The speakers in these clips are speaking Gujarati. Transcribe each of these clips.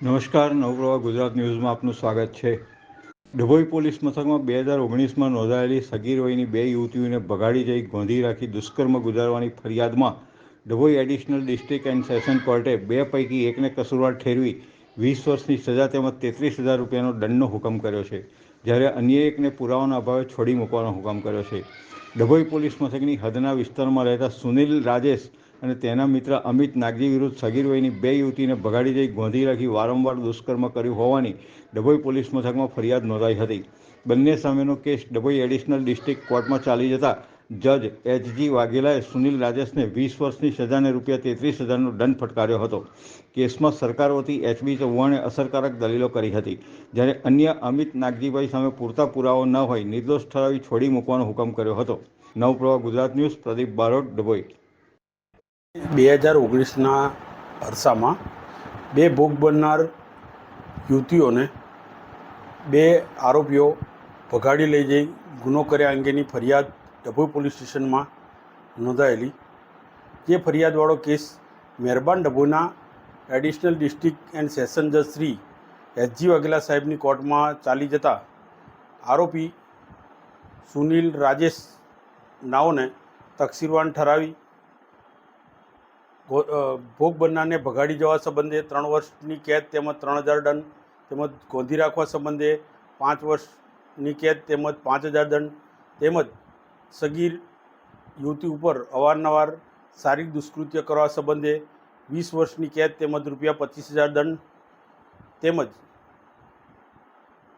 નમસ્કાર, નવપ્રવાહ ગુજરાત ન્યૂઝમાં આપનું સ્વાગત છે. ડભોઈ પોલીસ મથકમાં 2019માં નોંધાયેલી સગીર વયની 2 યુવતીઓને ભગાડી જઈ ગોંધી રાખી દુષ્કર્મ ગુજારવાની ફરિયાદમાં Dabhoi additional district and session કોર્ટે 2 પૈકી એકને કસૂરવાર ઠેરવી 20 વર્ષની સજા તેમજ 33,000 રૂપિયાનો દંડનો હુકમ કર્યો છે, જ્યારે અન્ય એકને પુરાવાના અભાવે છોડી મૂકવાનો હુકમ કર્યો છે. ડભોઈ પોલીસ મથકની હદના વિસ્તારમાં રહેતા સુનિલ રાજેશ અને તેના મિત્ર અમિત નાગજી વિરુદ્ધ સગીર વયની 2 યુવતીને ભગાડી જઈ ગોંધી રાખી વારંવાર દુષ્કર્મ કર્યું હોવાની ડભોઈ પોલીસ મથકમાં ફરિયાદ નોંધાઈ હતી. બંને સામેનો કેસ ડભોઈ એડિશનલ ડિસ્ટ્રિક્ટ કોર્ટમાં ચાલી જતા જજ એચ.જી. વાઘેલાએ સુનિલ રાજેશને 20 વર્ષની સજાને ₹33,000નો દંડ ફટકાર્યો હતો. કેસમાં સરકાર વતી એચ.બી. ચૌહાણે અસરકારક દલીલો કરી હતી, જ્યારે અન્ય અમિત નાગજીભાઈ સામે પૂરતા પુરાવો ન હોય નિર્દોષ ઠરાવી છોડી મૂકવાનો હુકમ કર્યો હતો. નવપ્રવાહ ગુજરાત ન્યૂઝ, પ્રદીપ બારોટ, ડભોઈ. 2019ના અરસામાં 2 ભોગ બનનાર યુવતીઓને 2 આરોપીઓ ભગાડી લઈ જઈ ગુનો કર્યા અંગેની ફરિયાદ ડભોઈ પોલીસ સ્ટેશનમાં નોંધાયેલી. જે ફરિયાદવાળો કેસ મહેરબાન ડભોઈના એડિશનલ ડિસ્ટ્રિક્ટ એન્ડ સેશન જજ શ્રી એચ.જી. વાઘેલા સાહેબની કોર્ટમાં ચાલી જતા આરોપી સુનિલ રાજેશ નાઓને તકસીરવાન ઠરાવી ભોગ બનનારને ભગાડી જવા સંબંધે 3 વર્ષની કેદ તેમજ 3,000 દંડ તેમજ ગોંધી રાખવા સંબંધે 5 વર્ષની કેદ તેમજ 5,000 દંડ તેમજ સગીર યુવતી ઉપર અવારનવાર શારીરિક દુષ્કૃત્ય કરવા સંબંધે 20 વર્ષની કેદ તેમજ ₹25,000 દંડ તેમજ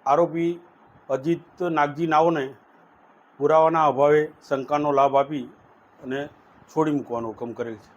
આરોપી અજીત નાગજી નાઓને પુરાવાના અભાવે શંકાનો લાભ આપી અને છોડી મૂકવાનો હુકમ કરેલ છે.